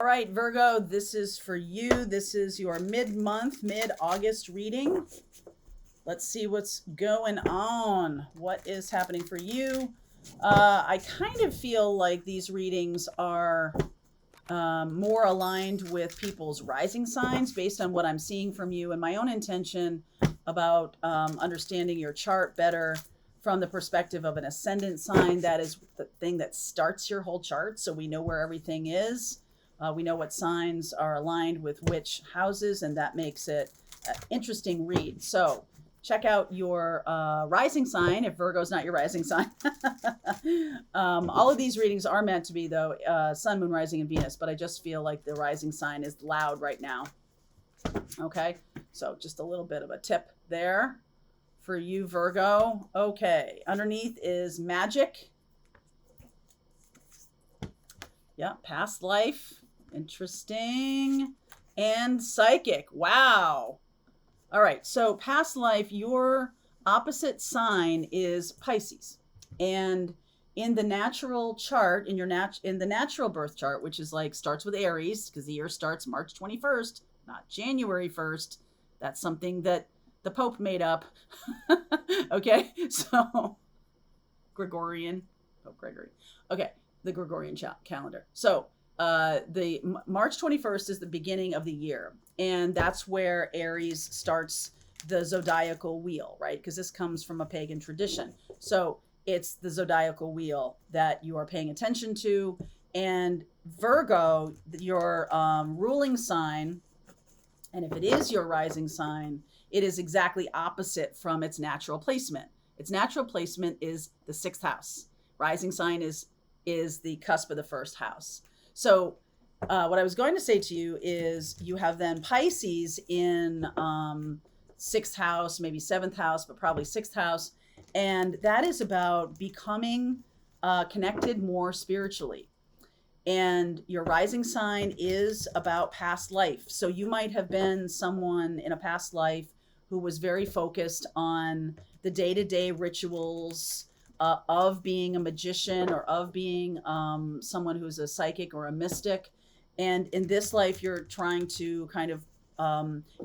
All right, Virgo, this is for you. This is your mid-month, mid-August reading. Let's see what's going on. What is happening for you? I kind of feel like these readings are more aligned with people's rising signs based on what I'm seeing from you and my own intention about understanding your chart better from the perspective of an ascendant sign. That is the thing that starts your whole chart, so we know where everything is. We know what signs are aligned with which houses, and that makes it an interesting read. So check out your rising sign if Virgo's not your rising sign. All of these readings are meant to be, though, Sun, Moon, Rising, and Venus, but I just feel like the rising sign is loud right now. Okay, so just a little bit of a tip there for you, Virgo. Okay, underneath is magic. Yeah, past life. Interesting. And psychic. Wow. All right, so past life, your opposite sign is Pisces. And in the natural chart, in the natural birth chart, which is like starts with Aries, because the year starts March 21st, not January 1st. That's something that the Pope made up. Okay, so Gregorian, Pope Gregory. Okay, the Gregorian calendar. So the March 21st is the beginning of the year, and that's where Aries starts the zodiacal wheel, right? Because this comes from a pagan tradition. So it's the zodiacal wheel that you are paying attention to. And Virgo, your ruling sign, and if it is your rising sign, it is exactly opposite from its natural placement. Its natural placement is the sixth house. Rising sign is the cusp of the first house. So what I was going to say to you is you have then Pisces in sixth house, maybe seventh house, but probably sixth house. And that is about becoming connected more spiritually. And your rising sign is about past life. So you might have been someone in a past life who was very focused on the day-to-day rituals of being a magician or of being someone who's a psychic or a mystic. And in this life, you're trying to kind of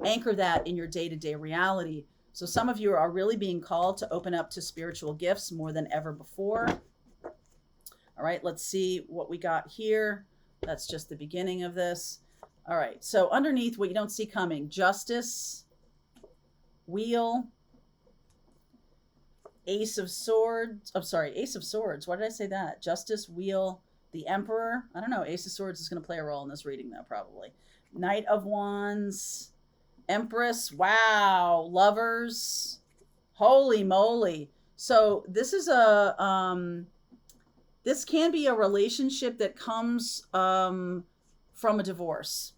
anchor that in your day-to-day reality. So some of you are really being called to open up to spiritual gifts more than ever before. All right, let's see what we got here. That's just the beginning of this. All right, so underneath what you don't see coming, justice, wheel, ace of swords. I'm sorry, ace of swords. Why did I say that? Justice, wheel, the emperor. I don't know. Ace of swords is going to play a role in this reading, though, probably. Knight of wands, empress. Wow, lovers. Holy moly. So this is this can be a relationship that comes from a divorce.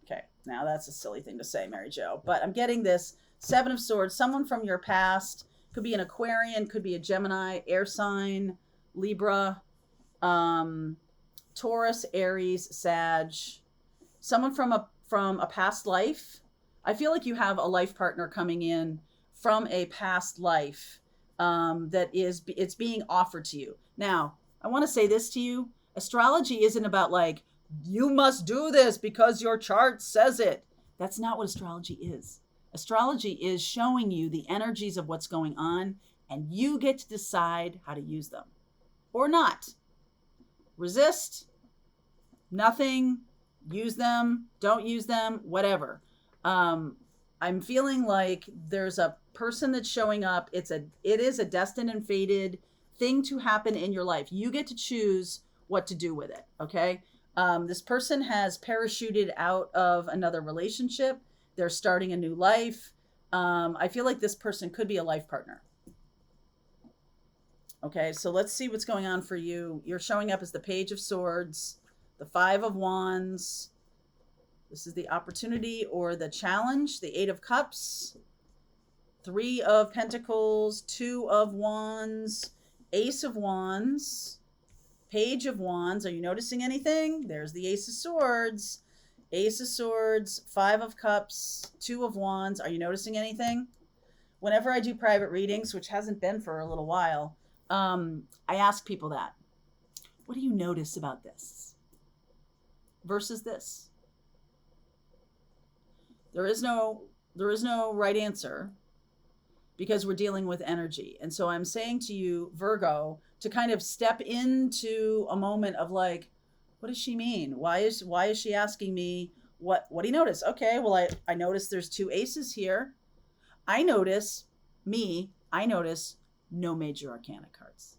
Okay, now that's a silly thing to say, Mary Jo, but I'm getting this Seven of Swords, someone from your past, could be an Aquarian, could be a Gemini, air sign, Libra, Taurus, Aries, Sag, someone from a past life. I feel like you have a life partner coming in from a past life it's being offered to you. Now, I want to say this to you. Astrology isn't about like, you must do this because your chart says it. That's not what astrology is. Astrology is showing you the energies of what's going on, and you get to decide how to use them or not. Resist, nothing, use them, don't use them, whatever. I'm feeling like there's a person that's showing up. It is a destined and fated thing to happen in your life. You get to choose what to do with it. Okay. This person has parachuted out of another relationship. They're starting a new life. I feel like this person could be a life partner. Okay. So let's see what's going on for you. You're showing up as the Page of Swords, the Five of Wands. This is the opportunity or the challenge, the Eight of Cups, Three of Pentacles, Two of Wands, Ace of Wands, Page of Wands. Are you noticing anything? There's the Ace of Swords, Ace of Swords, Five of Cups, Two of Wands. Are you noticing anything? Whenever I do private readings, which hasn't been for a little while, I ask people that. What do you notice about this? versus this. There is no right answer because we're dealing with energy. And so I'm saying to you, Virgo, to kind of step into a moment of like, what does she mean? Why is she asking me what do you notice? Okay, well, I notice there's 2 aces here. I notice no major arcana cards.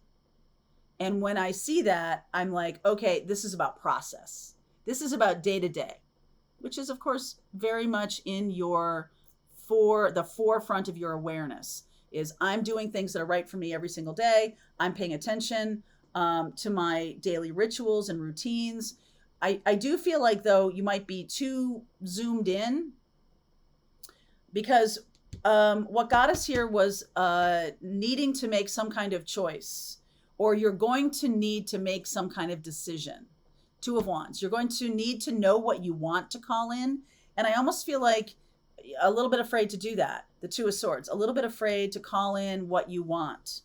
And when I see that, I'm like, okay, this is about process. This is about day to day, which is, of course, very much in the forefront of your awareness. Is I'm doing things that are right for me every single day. I'm paying attention to my daily rituals and routines. I do feel like, though, you might be too zoomed in, because what got us here was needing to make some kind of choice, or you're going to need to make some kind of decision. 2 of Wands. You're going to need to know what you want to call in. And I almost feel like a little bit afraid to do that. The 2 of Swords, a little bit afraid to call in what you want,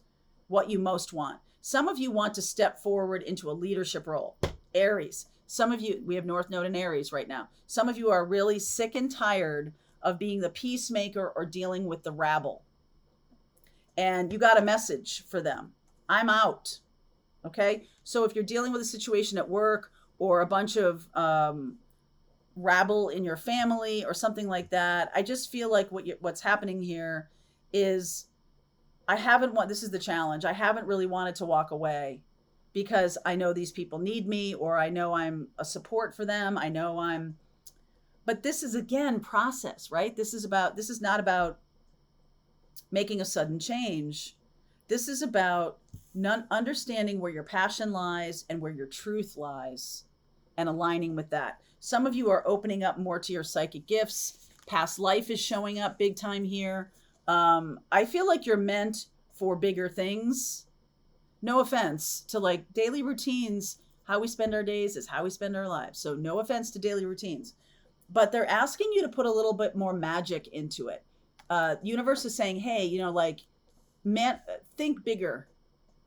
what you most want. Some of you want to step forward into a leadership role. Aries. Some of you, we have North Node in Aries right now. Some of you are really sick and tired of being the peacemaker or dealing with the rabble. And you got a message for them. I'm out. Okay? So if you're dealing with a situation at work or a bunch of rabble in your family or something like that, I just feel like what's happening here is this is the challenge. I haven't really wanted to walk away because I know these people need me, or I know I'm a support for them. But this is, again, process, right? This is not about making a sudden change. This is about understanding where your passion lies and where your truth lies and aligning with that. Some of you are opening up more to your psychic gifts. Past life is showing up big time here. I feel like you're meant for bigger things. No offense to like daily routines. How we spend our days is how we spend our lives. So no offense to daily routines, but they're asking you to put a little bit more magic into it. Universe is saying, hey, man, think bigger.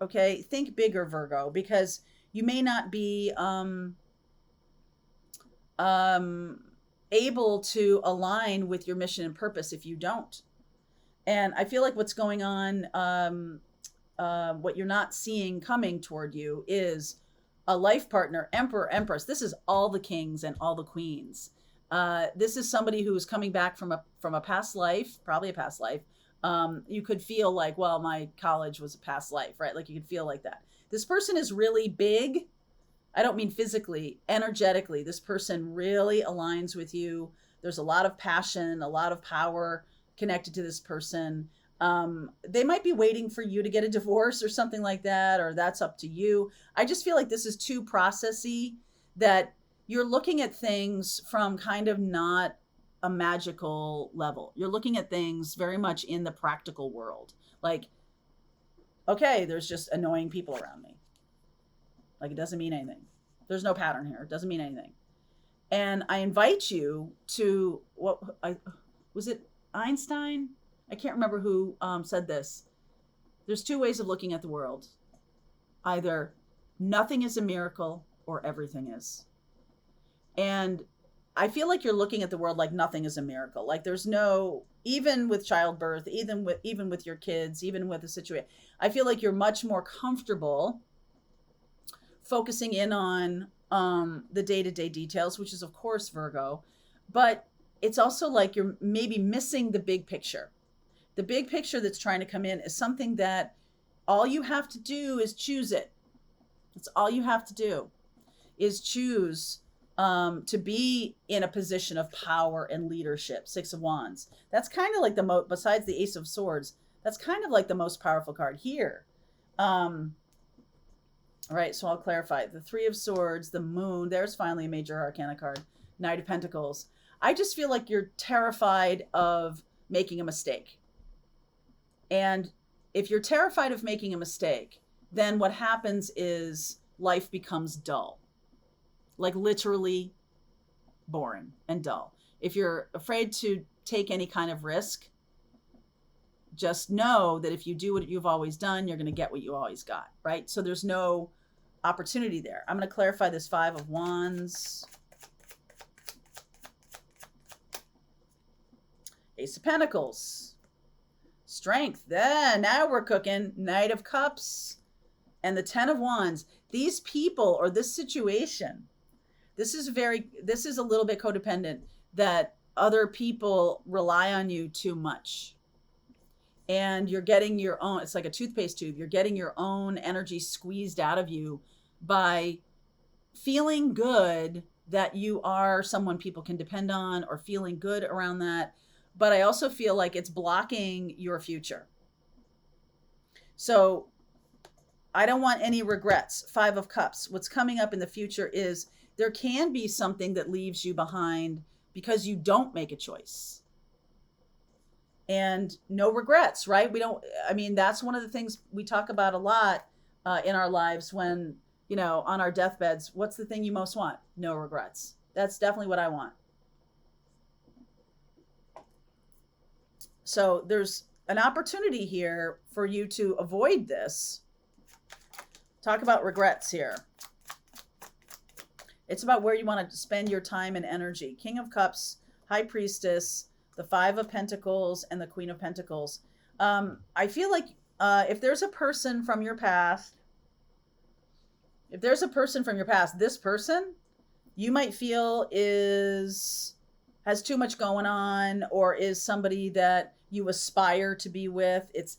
Okay. Think bigger, Virgo, because you may not be, able to align with your mission and purpose if you don't. And I feel like what's going on, what you're not seeing coming toward you is a life partner, emperor, empress. This is all the kings and all the queens. This is somebody who's coming back from a past life, probably a past life. You could feel like, well, my college was a past life, right? Like you could feel like that. This person is really big. I don't mean physically, energetically. This person really aligns with you. There's a lot of passion, a lot of power connected to this person. They might be waiting for you to get a divorce or something like that, or that's up to you. I just feel like this is too processy, that you're looking at things from kind of not a magical level. You're looking at things very much in the practical world. Like, okay, there's just annoying people around me. Like, it doesn't mean anything. There's no pattern here. It doesn't mean anything. And I invite you to, was it Einstein? I can't remember who said this. There's 2 ways of looking at the world. Either nothing is a miracle or everything is. And I feel like you're looking at the world like nothing is a miracle. Like there's no, even with childbirth, even with your kids, even with the situation, I feel like you're much more comfortable focusing in on the day-to-day details, which is of course Virgo, but it's also like you're maybe missing the big picture. The big picture that's trying to come in is something that all you have to do is choose it. That's all you have to do is choose to be in a position of power and leadership. 6 of Wands. That's kind of like besides the Ace of Swords, that's kind of like the most powerful card here. All right, so I'll clarify. The 3 of Swords, the Moon, there's finally a major arcana card. Knight of Pentacles. I just feel like you're terrified of making a mistake. And if you're terrified of making a mistake, then what happens is life becomes dull. Like literally boring and dull. If you're afraid to take any kind of risk, just know that if you do what you've always done, you're going to get what you always got, right? So there's no opportunity there. I'm going to clarify this 5 of Wands. Ace of Pentacles. Strength. Now we're cooking. Knight of Cups and the 10 of Wands. These people or this situation, this is a little bit codependent, that other people rely on you too much. And you're getting your own, it's like a toothpaste tube. You're getting your own energy squeezed out of you by feeling good that you are someone people can depend on, or feeling good around that. But I also feel like it's blocking your future. So I don't want any regrets. 5 of Cups. What's coming up in the future is there can be something that leaves you behind because you don't make a choice. And no regrets, right? That's one of the things we talk about a lot in our lives when, on our deathbeds. What's the thing you most want? No regrets. That's definitely what I want. So there's an opportunity here for you to avoid this. Talk about regrets here. It's about where you want to spend your time and energy. King of Cups, High Priestess, the 5 of Pentacles, and the Queen of Pentacles. I feel like if there's a person from your past, this person you might feel has too much going on, or is somebody that you aspire to be with. It's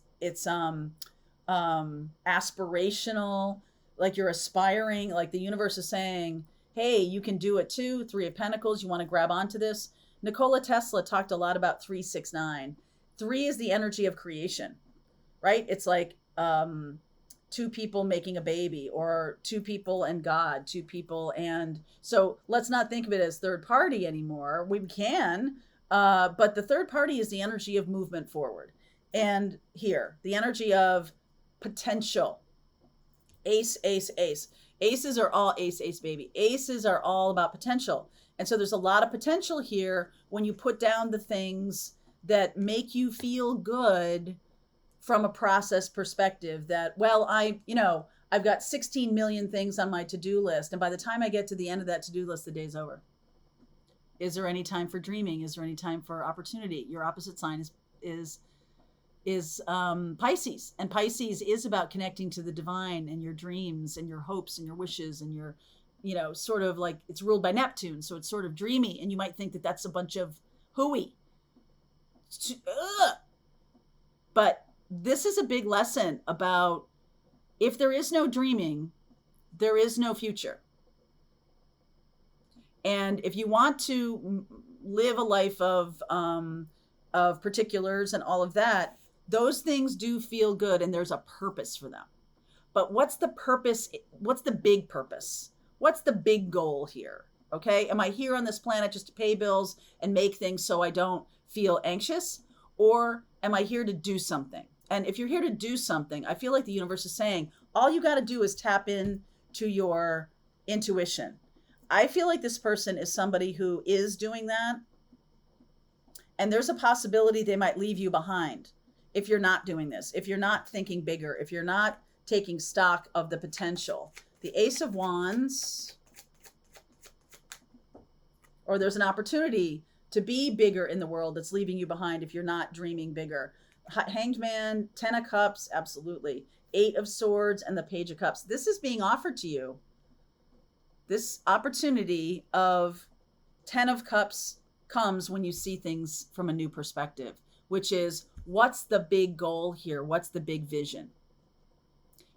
aspirational, like you're aspiring, like the universe is saying, hey, you can do it too. 3 of Pentacles, you want to grab onto this. Nikola Tesla talked a lot about 369. 3 is the energy of creation, right? It's like 2 people making a baby, or 2 people and God, 2 people. And so let's not think of it as third party anymore. We can, but the third party is the energy of movement forward. And here, the energy of potential. Ace, ace, ace. Aces are all ace, baby. Aces are all about potential. And so there's a lot of potential here when you put down the things that make you feel good from a process perspective, that, well, I've got 16 million things on my to-do list. And by the time I get to the end of that to-do list, the day's over. Is there any time for dreaming? Is there any time for opportunity? Your opposite sign is Pisces, and Pisces is about connecting to the divine and your dreams and your hopes and your wishes and your, sort of like, it's ruled by Neptune. So it's sort of dreamy, and you might think that that's a bunch of hooey. But this is a big lesson about, if there is no dreaming, there is no future. And if you want to live a life of particulars and all of that, those things do feel good, and there's a purpose for them. But what's the purpose? What's the big purpose? What's the big goal here? Okay. Am I here on this planet just to pay bills and make things so I don't feel anxious? Or am I here to do something? And if you're here to do something, I feel like the universe is saying, all you got to do is tap in to your intuition. I feel like this person is somebody who is doing that. And there's a possibility they might leave you behind if you're not doing this, if you're not thinking bigger, if you're not taking stock of the potential. The Ace of Wands, or there's an opportunity to be bigger in the world that's leaving you behind if you're not dreaming bigger. Hanged Man, 10 of Cups, absolutely. 8 of Swords, and the Page of Cups. This is being offered to you. This opportunity of 10 of Cups comes when you see things from a new perspective, which is, what's the big goal here? What's the big vision?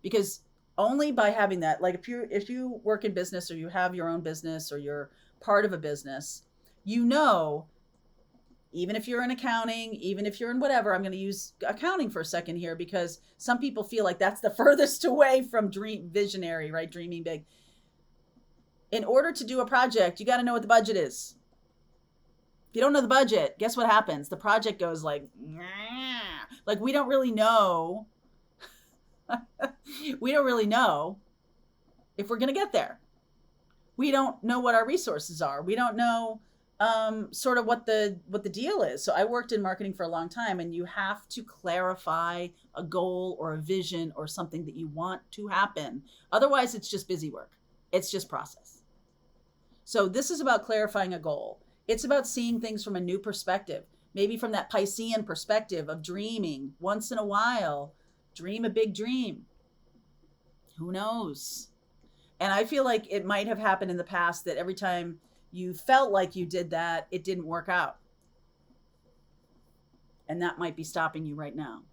Because only by having that, like if you work in business, or you have your own business, or you're part of a business, even if you're in accounting, even if you're in whatever, I'm going to use accounting for a second here, because some people feel like that's the furthest away from visionary, right? Dreaming big. In order to do a project, you got to know what the budget is. If you don't know the budget, guess what happens? The project goes like we don't really know. We don't really know if we're going to get there. We don't know what our resources are. We don't know sort of what the deal is. So I worked in marketing for a long time, and you have to clarify a goal or a vision or something that you want to happen. Otherwise, it's just busy work. It's just process. So this is about clarifying a goal. It's about seeing things from a new perspective. Maybe from that Piscean perspective of dreaming once in a while, dream a big dream. Who knows? And I feel like it might have happened in the past that every time you felt like you did that, it didn't work out. And that might be stopping you right now.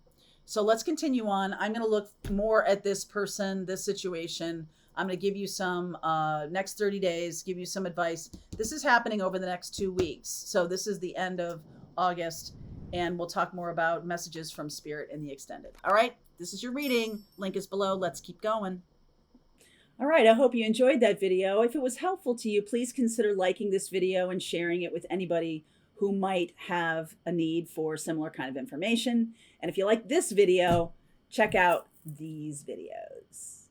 So let's continue on. I'm going to look more at this person, this situation. I'm going to give you some next 30 days, give you some advice. This is happening over the next 2 weeks. So this is the end of August, and we'll talk more about messages from Spirit in the extended. All right, this is your reading. Link is below. Let's keep going. All right, I hope you enjoyed that video. If it was helpful to you, please consider liking this video and sharing it with anybody who might have a need for similar kind of information. And if you like this video, check out these videos.